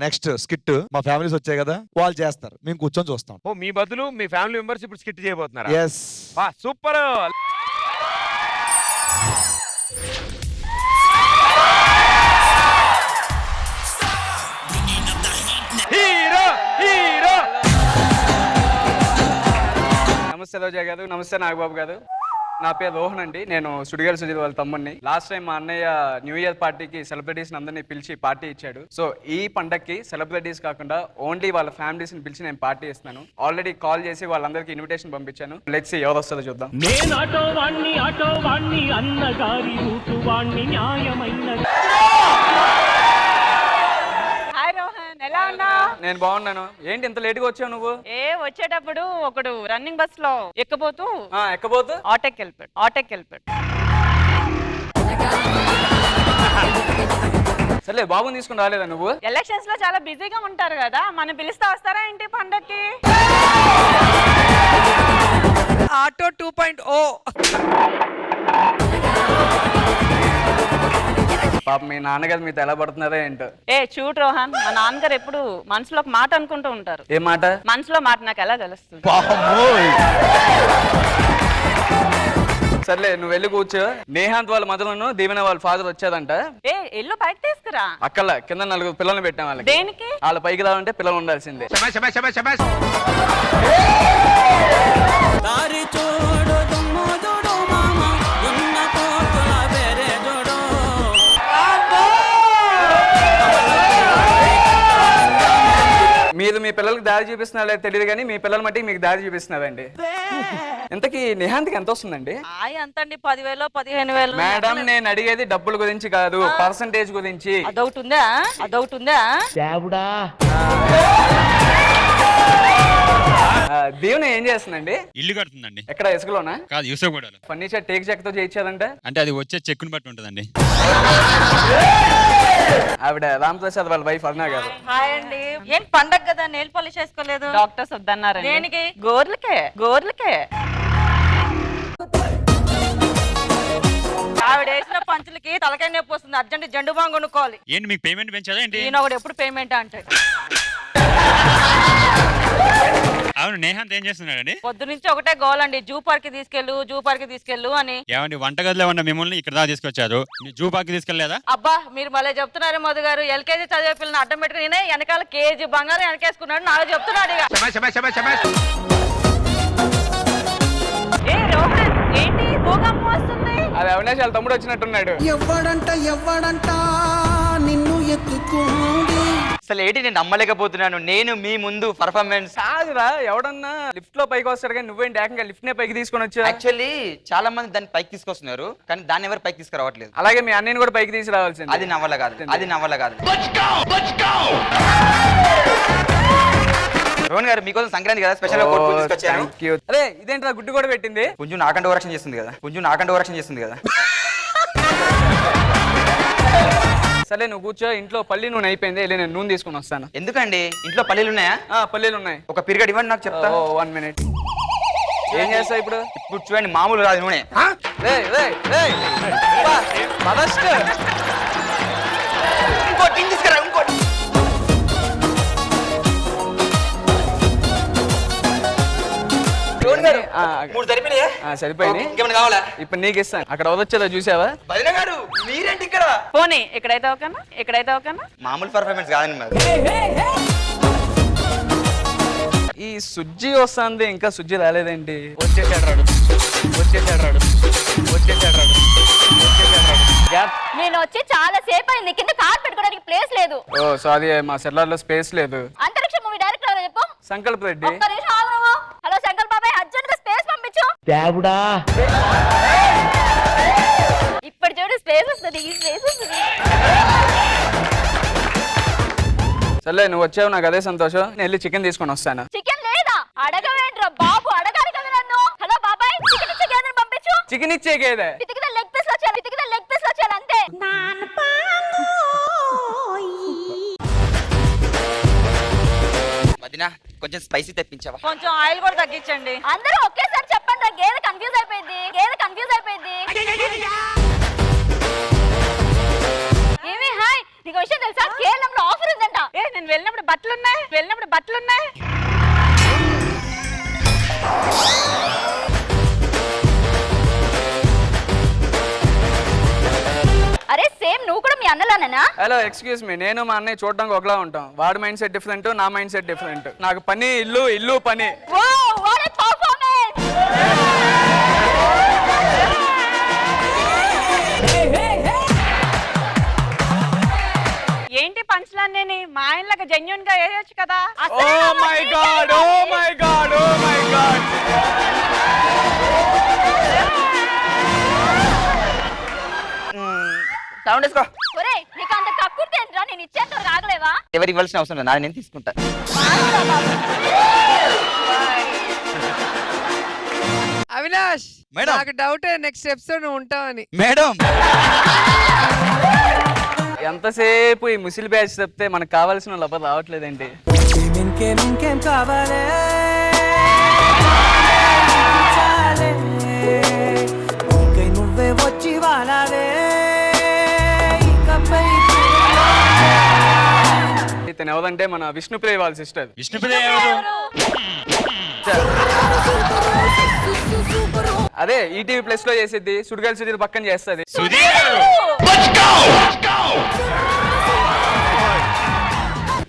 Next skit మా families వచ్చాయి కదా, వాళ్ళు చేస్తారు, మేము కూర్చొని చూస్తాం. ఓ మీ బదులు మీ ఫ్యామిలీ మెంబర్స్ ఇప్పుడు స్కిట్ చేయబోతున్నారా? ఎస్. సూపర్. Hero hero. నమస్తే రోజా గారు, నమస్తే నాగబాబు గారు. నా పేరు రోహన్ అండి, నేను సుడిగారి సుజిత్ వాళ్ళ తమ్ముడిని. లాస్ట్ టైం మా అన్నయ్య న్యూ ఇయర్ పార్టీకి సెలబ్రిటీస్ అందరినీ పిలిచి పార్టీ ఇచ్చాడు. సో ఈ పండక్కి సెలబ్రిటీస్ కాకుండా ఓన్లీ వాళ్ళ ఫ్యామిలీస్ ని పిలిచి నేను పార్టీ ఇస్తున్నాను. ఆల్రెడీ కాల్ చేసి వాళ్ళందరికీ ఇన్విటేషన్ పంపించాను. లెట్స్ సీ ఎవరు వస్తుందో చూద్దాం. నేను ఆటో వాణ్ణి అన్నగారి రూటు వాణ్ణి న్యాయమైన. హాయ్ రోహన్, ఎలా ఉన్నా? నేను బాగున్నాను. ఏంటి ఇంత లేట్ గా వచ్చావు నువ్వు? వచ్చేటప్పుడు ఒకడు రన్నింగ్ బస్ లో ఎక్కబోతూ ఎక్కబోతు ఆటోకి వెళ్ళిపోయాడు. సర్లే, బాబుని తీసుకుని రాలేదా నువ్వు? ఎలక్షన్స్ లో చాలా బిజీగా ఉంటారు కదా, మనం పిలిస్తే వస్తారా ఏంటి పండక్కి? ఆటో 2.0. పాప మీ నాన్నగారు మీతో ఎలా పడుతున్నారా ఏంటో. చూడు రోహన్, మా నాన్నగారు ఎప్పుడు మనసులో ఒక మాట అనుకుంటూ ఉంటారు. ఏ మాట? మనసులో మాట నాకు ఎలా తెలుస్తుంది? సర్లే, నువ్వు వెళ్ళి కూర్చో. నేహాంత్ వాళ్ళ మదలను దీవెన వాళ్ళ ఫాదర్ వచ్చాదంట. ఇల్లు బయట తీసుకురా. అక్కల కింద 4 పిల్లల్ని పెట్టాం వాళ్ళకి. దేనికి? వాళ్ళ పైకి రావాలంటే పిల్లలు ఉండాల్సిందే. దారి చూడు దుమ్ము చూడు మామ, ఉన్న కోతుల బెరే చూడు. మీరు మీ పిల్లలకి దారి చూపిస్తున్నారో తెలియదు కానీ మీ పిల్లల మట్టి మీకు దారి చూపిస్తున్నారండి. ఇంతకీ నిహాంత్కి ఎంత వస్తుందండి? అంతండి 10,000 15,000. మేడం, నేను అడిగేది డబ్బుల గురించి కాదు, పర్సంటేజ్ గురించి. అదొకటి ఉందా? దేవుడా. దీవెన ఏం చేస్తుందండి? ఇల్లు కడుతుందండి. ఎక్కడ, ఇసుకలోనా? కాదు, యూసఫగూడలో. ఫర్నిచర్ టేక్ చెక్ తో చేయించాలంటే అంటే అది వచ్చే చెక్కుని బట్టి ఉంటుందండి. ఆవిడ రామ్ ప్రసాద్ వాళ్ళ వైఫ్ అరుణ గారు. హాయ్ అండి. ఏంటి పండగ కదా, నెయిల్ పాలిష్ చేసుకోలేదు? డాక్టర్స్ వద్దన్నారు. దేనికి? గోర్లకే. ఆవిడ వేసిన పంచులకి తలకాయ నొప్పి వస్తుంది, అర్జెంట్ జండు బాంగ్ కొనుక్కోవాలి. ఏంటి మీకు పేమెంట్ పెంచాలా ఏంటి? ఈయన ఒకడు ఎప్పుడు పేమెంట్ అంటే. అవును, నేహాంత్ ఏం చేస్తున్నాడండి? పొద్దు నుంచి ఒకటే గోల్ అండి, జూ పార్క్ తీసుకెళ్ళు అని. ఏమండి, వంటగదిలో ఉన్న మిమ్మల్ని ఇక్కడ దాకా తీసుకొచ్చారు, జూ పార్క్ తీసుకెళ్లేదా? అబ్బా, మీరు భలే చెప్తున్నారు మధు గారు. ఎల్కేజీ చదివే పిల్లని అడ్డం పెట్టుకుని నేనే వెనకాల కేజీ బంగారం వెనకేసుకున్నాడు, నాకు చెప్తున్నాడు ఇక. రోహన్, ఏంటి భూకంపం వస్తుంది? అది అవినాష్ వాళ్ళ తమ్ముడు వచ్చినట్టున్నాడు. ఎవ్వడంట నిన్ను ఎత్తుకుంది. అసలు ఏంటి, నేను నమ్మలేకపోతున్నాను. నేను మీ ముందు పర్ఫార్మెన్స్ కాదురా, ఎవడన్నా లిఫ్ట్ లో పైకి వస్తాడు కానీ నువ్వేంటి ఏకంగా లిఫ్ట్ నే పైకి తీసుకొని వచ్చా? యాక్చువల్లీ చాలా మంది దాన్ని పైకి తీసుకొస్తున్నారు కానీ దాన్ని ఎవరు పైకి తీసుకురావట్లేదు. అలాగే మీ అన్నయ్యని కూడా పైకి తీసుకురావాల్సింది. అది నవ్వల కాదు. రోహన్ గారు, మీకోసం సంక్రాంతి కదా స్పెషల్ తీసుకొచ్చాను. అదే ఇదేంటి గుడ్డు కూడా పెట్టింది? కొంచెం నాకంటే ఓరక్షణ చేస్తుంది కదా. సరే, నువ్వు కూర్చో. ఇంట్లో పల్లి నూనె అయిపోయింది, వెళ్ళి నేను నూనె తీసుకుని వస్తాను. ఎందుకండి, ఇంట్లో పల్లీలు ఉన్నాయా? పల్లీలు ఉన్నాయి. ఒక పిరిగడ్ ఇవ్వండి, నాకు చెప్తా. 1 minute. ఏం చేస్తావు ఇప్పుడు? ఇప్పుడు చూడండి, మామూలు కాదు నూనె. ఇంకోటి తీసుకురా, ఇంకోటి. సరిపోయింది. ఇంకేమైనా కావాలా? ఇప్పుడు నీకు ఇస్తాను. అక్కడ వదొచ్చేదా చూసావా? వదిన గారు, మీరేంటి ఇక్కడ? పోనీ ఇక్కడైతే ఓకేనా? మామూలు పర్ఫార్మెన్స్ కాదండి మరి. ఈ సుజ్జి వస్తుంది, ఇంకా సుజ్జి రాలేదేంటి? వచ్చేసాడు రాడు. నేను వచ్చి చాలా సేపు అయింది, కింద కార్ పెట్టుకోవడానికి ప్లేస్ లేదు. ఓ సారీ, మా సెల్లార్ లో స్పేస్ లేదు. అంతరిక్ష మూవీ డైరెక్టర్ ఎవరో చెప్పు. సంకల్ప్ రెడ్డి. ఒక్క నిమిషం ఆగు నువ్వు. హలో శంకర్ బాబాయ్, అర్జెంట్ గా స్పేస్ పంపించు. దేవుడా. ఇప్పుడు చూడు, స్పేస్ వస్తుంది. సర్లే, నువ్వు వచ్చావు, నాకు అదే సంతోషం. నేను వెళ్ళి చికెన్ తీసుకొని వస్తాను. చికెన్ లేదా? అడగవేంట్రా బాబు, అడగాలి కదా నన్ను. హలో బాబాయ్, చికెన్ ఇచ్చే గేదెని పంపించు. చికెన్ ఇచ్చేకేదే? పితికిన లెగ్ పీస్ వచ్చాలి అంతే. వదినా, కొంచెం స్పైసీ తెప్పించావా? కొంచెం ఆయిల్ కూడా తగ్గించండి. అందరూ ఒకేసారి చెప్పండి, గేదె కన్ఫ్యూజ్ అయిపోయింది. ఏమి హాయ్, నీకు విషయం తెలుసా? కేరళంలో ఆఫర్ ఉందంట. నేను నేను వెళ్ళినప్పుడు బట్టలు ఉన్నాయి అరే సేమ్ నువ్వు కూడా మీ అన్నలానేనా? హలో ఎక్స్క్యూజ్ మీ, నేను మా అన్నయ్య చూడడానికి ఒకలా ఉంటాం. వాడి మైండ్ సెట్ డిఫరెంట్, నా మైండ్ సెట్ డిఫరెంట్. నాకు పని ఇల్లు పని. Wow what a performance. ఏంటి పంచలన్నీ మా ఆయనలాగా జెన్యున్ గా వేయొచ్చు కదా. Oh my god, oh my god, oh my god. Sound వేసుకో. ఒరేయ్ నీకు అంత కక్కుర్తేంట్రా, నేను ఇచ్చేంత వరకు ఆగలేవా? ఎవరు ఇవ్వాల్సిన అవసరం లేదు, నేను తీసుకుంటా. అవినాష్ మేడం. నాకు డౌట్ నెక్స్ట్ ఎపిసోడ్ నువ్వు ఉంటావని. మేడం ఎంతసేపు ఈ ముసిలి బ్యాచ్ చెప్తే మనకు కావాల్సిన లోపల రావట్లేదండి. ఇంకేం కావాలే చాలే ఇంకై నువ్వే వచ్చి వాలాలే ఇకపై ఇతను ఎవరంటే మన విష్ణుప్రియ వాళ్ళ సిస్టర్. విష్ణుప్రియ ఎవరు? అదే ఈటీవీ ప్లస్ లో చేసిద్ది, సుడిగాలి సుధీర్ పక్కన చేస్తుంది. సుధీర్ గారు.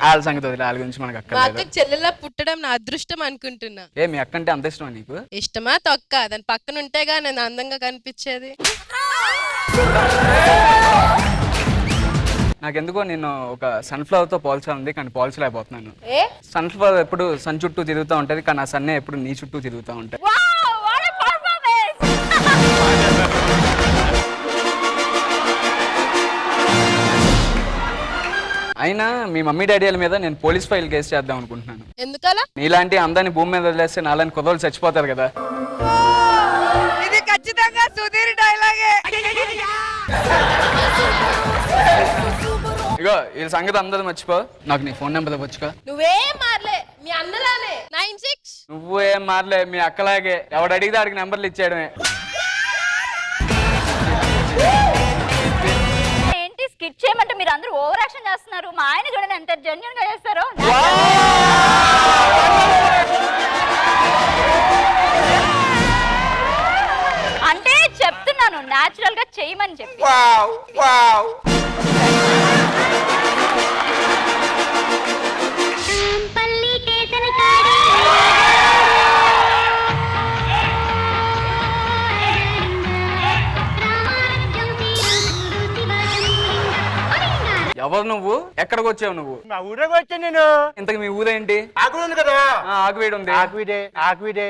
వాళ్ళ సంగతి వదిలే, వాళ్ళ గురించి మనకు మా అక్కర్లేదు. అక్కకి చెల్లెలా పుట్టడం నా అదృష్టం అనుకుంటున్నా. ఏ మీ అక్కంటే అంత ఇష్టం నీకు? ఇష్టమా తొక్క, దాని పక్కన ఉంటేగా నేను అందంగా కనిపించేది. నాకెందుకో నేను ఒక సన్ఫ్లవర్ తో పోల్చాలంది, కానీ పోల్చలేకపోతున్నాను. ఏ సన్ఫ్లవర్ ఎప్పుడు సన్ చుట్టూ తిరుగుతూ ఉంటది, కానీ ఆ సన్నే ఎప్పుడు నీ చుట్టూ తిరుగుతూ ఉంటది. Wow what a performance. అయినా మీ మమ్మీ డాడీల మీద నేను పోలీస్ ఫైల్ కేసు చేద్దాం అనుకుంటున్నాను. ఎందుకలా? నీలాంటి అందాన్ని భూమి మీద వదిలేస్తే నాలాంటి కుదరలు చచ్చిపోతారు కదా. ఇది ఖచ్చితంగా సుధీర్ డైలాగే. ఇగో వీళ్ళ సంగతి అందరూ మర్చిపో, నాకు నీ ఫోన్ నెంబర్ ఇవ్వచ్చుగా. నువ్వేం మారలే, మీ అన్నలానే. 96 నువ్వు ఏం మారలే, మీ అక్కలాగే. ఎవడు అడిగితే ఆడికి నెంబర్లు ఇచ్చేయడమే. ఏంటి స్కిట్ చేయమంటే మీరు అందరూ ఓవర్ యాక్షన్ చేస్తున్నారు. మా ఆయన చూడండి ఎంత జెన్యున్ గా చేస్తారో. అంటే చెప్తున్నాను న్యాచురల్ గా చేయమని చెప్పి. ఎవరు నువ్వు? ఎక్కడికి వచ్చావు నువ్వు? మా ఊరికి వచ్చాను నేను. ఇంతకు మీ ఊరేంటి? ఆకుడు ఉంది కదా, ఆకువీడు ఉంది. ఆకువీడే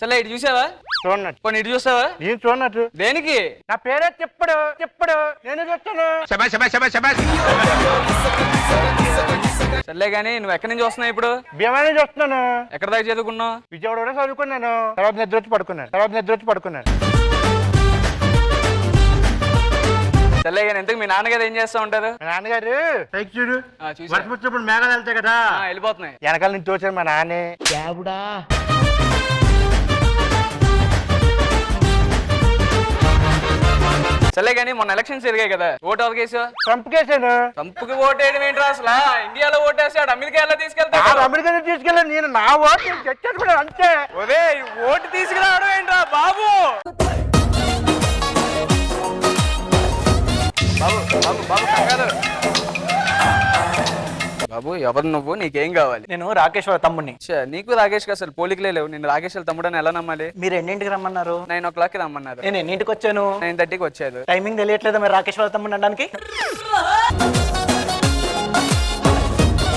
సరే ఇటు చూసావా? చూడనట్టు. కొన్ని ఇటు చూసావా? నేను చూడనట్టు. దేనికి? నా పేరే చెప్పడు నేను వచ్చాను. సర్లే గానీ నువ్వు ఎక్కడి నుంచి వస్తున్నావు ఇప్పుడు? భీమానే చూస్తున్నాను. ఎక్కడ దాకా చదువుకున్నావు? విజయవాడ చదువుకున్నాను. తర్వాత నిద్ర వచ్చి పడుకున్నాను. సర్లే గానీ ఇంతకు మీ నాన్నగారు ఏం చేస్తా ఉంటారు? మా నాన్నగారు పైకి చూడు, చూసా. వర్షం వచ్చినప్పుడు మేఘాలు వెళ్తాయి కదా, వెళ్ళిపోతున్నాయి. వెనకాల నుంచి తోచారు మా నాన్నే. సర్లే గానీ మొన్న ఎలక్షన్స్ జరిగాయి కదా, ఓటు ఎవరికి వేసావు? ట్రంప్ కేసాను. ట్రంప్కి ఓటు వేయడం ఏంట్రా అసలు? ఇండియాలో ఓటు వేసాడు, అమెరికా ఎలా తీసుకెళ్తాడు? అమెరికా తీసుకెళ్ళాను. నేను నా ఓటు చచ్చేసుకున్నాను అంతే. ఒరే ఓటు తీసుకురావడం ఏంట్రా బాబు? బాబు కంగారు. బాబు ఎవరు నువ్వు? నీకేం కావాలి? నేను రాకేష్ వాళ్ళ తమ్ముడిని. నీకు రాకేష్ కి అసలు పోలికలే లేవు. నేను రాకేష్ వాళ్ళ తమ్ముడని ఎలా నమ్మాలి? మీరు ఎన్నింటికి రమ్మన్నారు? 9 o'clock రమ్మన్నారు. నేను ఎన్నింటికి వచ్చాను? 9:30కి వచ్చారు. టైమింగ్ తెలియట్లేదా మీరు రాకేష్ వాళ్ళ తమ్ముడిని అనడానికి?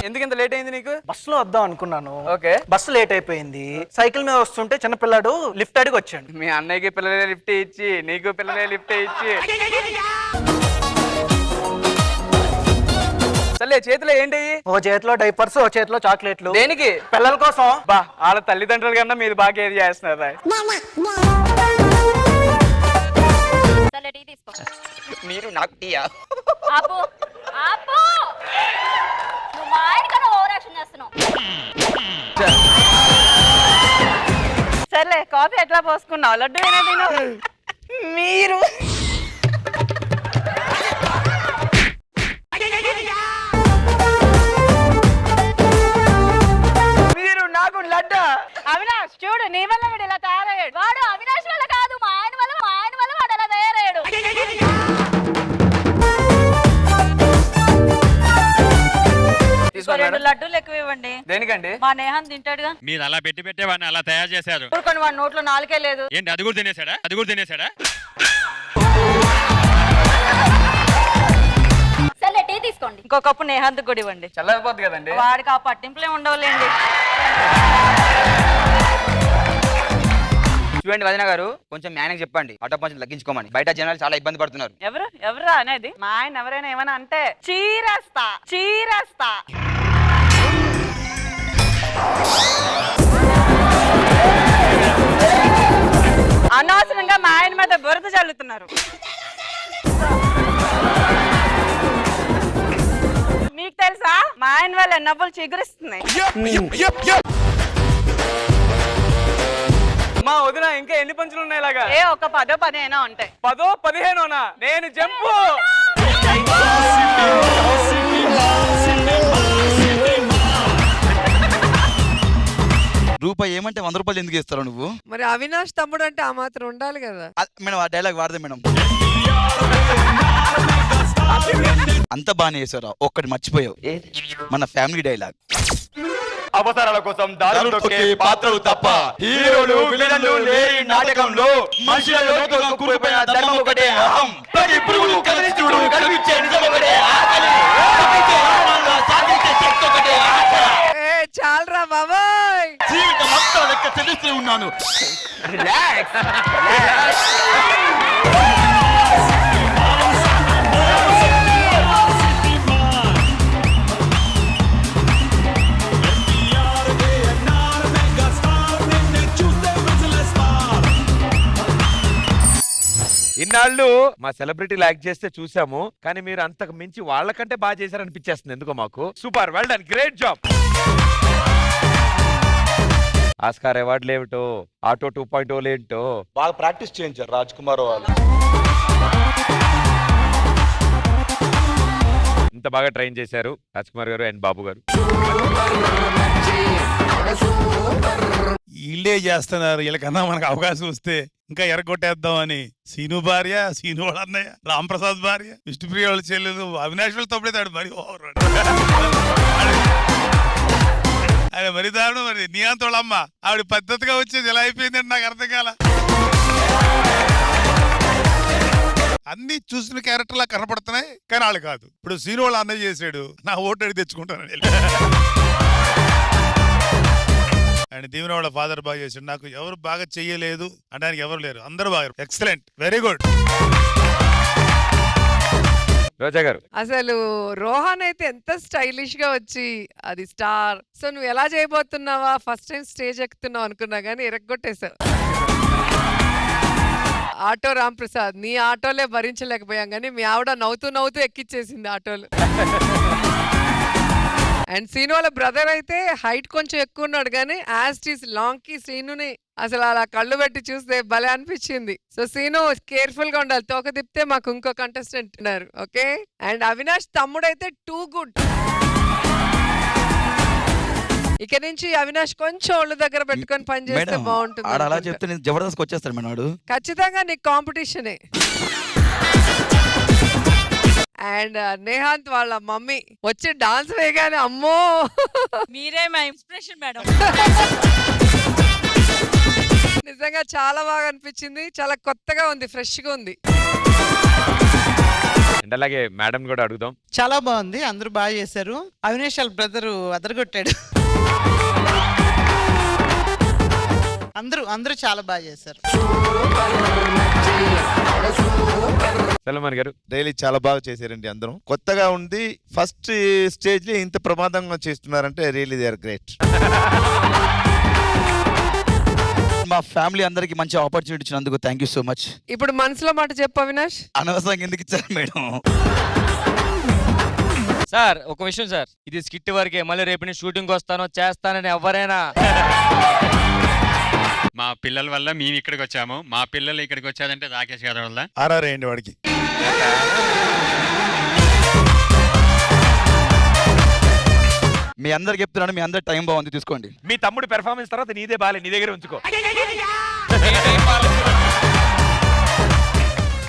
ఎందుకు ఇంత లేట్ అయింది నీకు? బస్సులో వద్దాం అనుకున్నాను. ఓకే. బస్సు లేట్ అయిపోయింది. సైకిల్ మీద వస్తుంటే చిన్న పిల్లాడు లిఫ్ట్ అడిగి వచ్చాడు. మీ అన్నయ్యకి పిల్లలే లిఫ్ట్ ఇచ్చి నీకు పిల్లలే లిఫ్ట్ ఇచ్చి. సర్లే చేతిలో ఏంటి? ఓ చేతిలో డైపర్స్, ఓ చేతిలో చాక్లెట్లు. దేనికి? పిల్లల కోసం. బా వాళ్ళ తల్లిదండ్రుల కన్నా మీరు బాగా కేర్ చేస్తున్నారా? సరే టీ తీసుకో. మీరు నాకు టీయా? ఆపు ఆపు. నువ్వు మా ఆయన కన్నా ఓవర్ యాక్షన్ చేస్తున్నావు. సర్లే కాఫీ ఎట్లా పోసుకున్నావు? లడ్డు అయినా తిను. మీరు 2 మేడం లడ్డూలు ఎక్కువ ఇవ్వండి. దేనికండి? మా నేహాన్ తింటాడుగా. మీరు అలా పెట్టి వాడిని అలా తయారు చేశారు. ఊరుకోండి, వాడి నోట్లో నాలుకే లేదు. ఏంటి అది కూడా తినేసాడా? సరే టీ తీసుకోండి. ఇంకో కప్పు నేహాంత్ కూడా ఇవ్వండి. చల్లకపోద్ది కదండి. వాడికి ఆ పట్టింపులే ఉండవులేండి. చూడండి వదిన గారు, కొంచెం న్యాయం చెప్పండి, ఆటో కొంచెం తగ్గించుకోమని. బయట జనాలు చాలా ఇబ్బంది పడుతున్నారు. ఎవరా అనేది? మా ఆయన ఎవరైనా ఏమైనా అంటే చీరేస్తా. అనవసరంగా మా ఆయన మీద బురద చల్లుతున్నారు. మీకు తెలుసా మా ఆయన వల్ల నవ్వులు చిగురిస్తున్నాయి. మా వదిన ఇంకా ఎన్ని పంచులు ఉన్నాయి ఇలాగా? ఒక 10-15 ఉంటాయి. 10-15 నేను జంపు. రూపాయి ఏమంటే 100 రూపాయలు ఎందుకు ఇస్తావు నువ్వు? మరి అవినాష్ తమ్ముడు అంటే ఆ మాత్రం ఉండాలి కదా. మేడం ఆ డైలాగ్ వాడదే మేడం. అంత బాగానే చేశారా, ఒక్కటి మర్చిపోయావు, మన ఫ్యామిలీ డైలాగ్. అవసరాల కోసం దారులు తొక్కే పాత్రలు తప్ప హీరోలు విలన్లు లేని నాటకంలో మనుషులలో కూరుకుపోయిన ధర్మం ఒకటే అహం. ప్రతి పురుగులు కదిలించుడు కనిపించే నిజం ఒకటే ఆకలి. సాధించే శక్తి ఒకటే ఆశ. చాలరా బాబాయ్. జీవితం అంతా లెక్క చెల్లిస్తూ ఉన్నాను. ఇన్నాళ్ళు మా సెలబ్రిటీ లైక్ చేస్తే చూసాము, కానీ మీరు అంతకు మించి వాళ్ళకంటే బాగా చేశారనిపించేస్తుంది ఎందుకో మాకు. Super, well done, great job. Oscar అవార్డులు ఏమిటో, ఆటో 2.0 ఏంటో బాగా ప్రాక్టీస్ చేయించారు రాజ్ కుమార్ వాళ్ళు. ఇంత బాగా ట్రైన్ చేశారు రాజ్ కుమార్ గారు అండ్ బాబు గారు. వీళ్ళే చేస్తున్నారు, వీళ్ళకన్నా మనకు అవకాశం వస్తే ఇంకా ఎరగొట్టేద్దాం అని. సీను భార్య, సీను వాళ్ళ అన్నయ్య, రామ్ ప్రసాద్ భార్య, విష్ణుప్రియ వాళ్ళ చెల్లెలు, అవినాష్ వాళ్ళ తప్పుడేతాడు మరి ఓవర్. ఆయన మరి దారుణం. మరి నీ అంత వాళ్ళ అమ్మ ఆవిడ పద్ధతిగా వచ్చేది ఎలా అయిపోయిందంటే నాకు అర్థం కాల. అన్ని చూసిన క్యారెక్టర్ లా కనపడుతున్నాయి కానీ వాళ్ళు కాదు. ఇప్పుడు సీను వాళ్ళ అన్నయ్య చేశాడు, నా ఓటు అడిగి తెచ్చుకుంటాను. అండ్ దీవెన వాళ్ళ ఫాదర్ బాగా చేశాడు. నాకు ఎవరు బాగా చెయ్యలేదు అనడానికి ఎవరు లేరు, అందరూ బాగా. Excellent, very good. రోజా గారు, అసలు రోహన్ అయితే ఎంత స్టైలిష్ గా వచ్చి అది స్టార్. సో నువ్వు ఎలా చేయబోతున్నావా, ఫస్ట్ టైం స్టేజ్ ఎక్కుతున్నావు అనుకున్నా కానీ ఎరగొట్టేశావు. ఆటో రామ్ ప్రసాద్, నీ ఆటోలే భరించలేకపోయాం కానీ మీ ఆవిడ నవ్వుతూ ఎక్కిచ్చేసింది ఆటోలు. అండ్ సీను వాళ్ళ బ్రదర్ అయితే హైట్ కొంచెం ఎక్కువ ఉన్నాడు కానీ యాస్టీస్ లాంగ్ కి సీనుని అసలు అలా కళ్ళు పెట్టి చూస్తే భలే అనిపించింది. సో సీను కేర్ఫుల్ గా ఉండాలి, తోక తిప్పితే మాకు ఇంకో కంటెస్టెంట్ ఉన్నారు. ఓకే. అండ్ అవినాష్ తమ్ముడైతే టూ గుడ్. ఇక నుంచి అవినాష్ కొంచెం ఒళ్ళు దగ్గర పెట్టుకొని పని చేస్తే బాగుంటుంది. అలా చెప్తే నేను జబర్దస్త్ వచ్చేస్తాను మేడం. ఖచ్చితంగా నీకు కాంపిటీషనే. అండ్ నేహాంత్ వాళ్ళ మమ్మీ వచ్చి డాన్స్ వేయగానే అమ్మో మీరే మా ఇన్స్పిరేషన్ మేడం. నిజంగా చాలా బాగా అనిపించింది, చాలా కొత్తగా ఉంది, ఫ్రెష్ గా ఉంది. అండ్ అలాగే మేడం కూడా అడుగుదాం. చాలా బాగుంది, అందరూ బాగా చేశారు. అవినాష్ వాళ్ళ బ్రదరు అదరగొట్టాడు. అందరూ చాలా బాగా చేశారు. సల్మాన్ గారు, డైలీ చాలా బాగా చేశారండి, అందరం కొత్తగా ఉంది. ఫస్ట్ స్టేజ్ లో ఇంత ప్రమాదంగా చేస్తున్నారంటే రియల్లీ దే ఆర్ గ్రేట్. మా ఫ్యామిలీ అందరికి మంచి ఆపర్చునిటీ ఇచ్చినందుకు థ్యాంక్ యూ సో మచ్. ఇప్పుడు మనసులో మాట చెప్పు అవినాష్. అనవసరంగా ఎందుకు ఇచ్చారు మేడం? సార్ ఒక విషయం సార్, ఇది స్కిట్ వరకే, మళ్ళీ రేపు నేను షూటింగ్ వస్తానో చేస్తానని ఎవరైనా. మా పిల్లల వల్ల మేము ఇక్కడికి వచ్చాము, మా పిల్లలు ఇక్కడికి వచ్చారంటే రాకేష్ గారి వల్ల. ఆర్ఆర్ అయ్యండి వాడికి. మీ అందరికి చెప్తున్నాను, మీ అందరి టైం బాగుంది, తీసుకోండి. మీ తమ్ముడు పెర్ఫార్మెన్స్ తర్వాత నీదే బాలే, నీ దగ్గర ఉంచుకో.